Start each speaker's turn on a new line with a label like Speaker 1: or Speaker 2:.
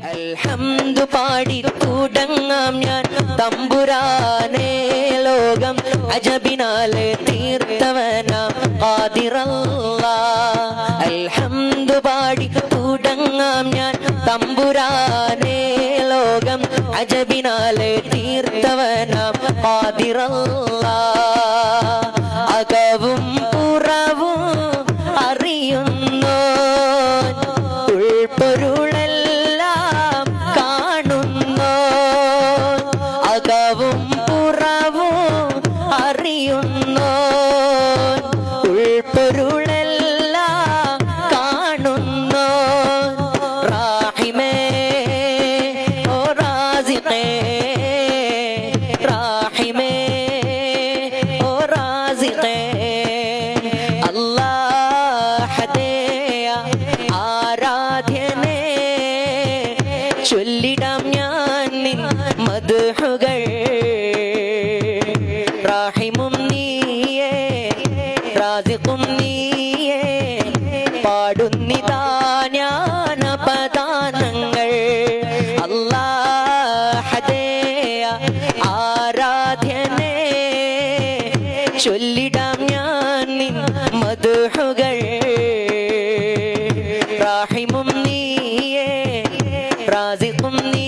Speaker 1: അൽഹംദു പാടി തുടങ്ങാം ഞാൻ തമ്പുരാനേ, ലോകം അജബിനാലെ തീർത്തവനാം ഖാദിറല്ലാഹ്. അൽഹംദു പാടി തുടങ്ങാം ഞാൻ തമ്പുരാനേ, ലോകം അജബിനാലെ തീർത്തവനാം ഖാദിറല്ലാഹ്. അകവും പുറവും അറിയുന്നു ഉൾപ്പൊരുളെല്ലാം കാണുന്നു. അകവും പുറവും അറിയുന്നു ഉൾപ്പൊരുളെല്ലാം കാണുന്നു. റാഹിമേ ഓ റാസിഖേ, റാഹിമേ ഓ റാസിഖേ, അല്ലാഹുദേയ ആരാധ്യനേ, ചൊല്ലിടാം ഞാൻ നിൻ മദ്ഹുകൾ. റാഹിമും നീയേ, റാസിഖും നീയേ, പാടുന്നിതാ ഞാൻ പദാനങ്ങൾ. അല്ലാഹുദേയ ആരാധ്യനേ, ചൊല്ലിടാം ഞാൻ നിൻ മദ്ഹുകൾ. റാഹിമും നീയേ, റാസിഖും നീ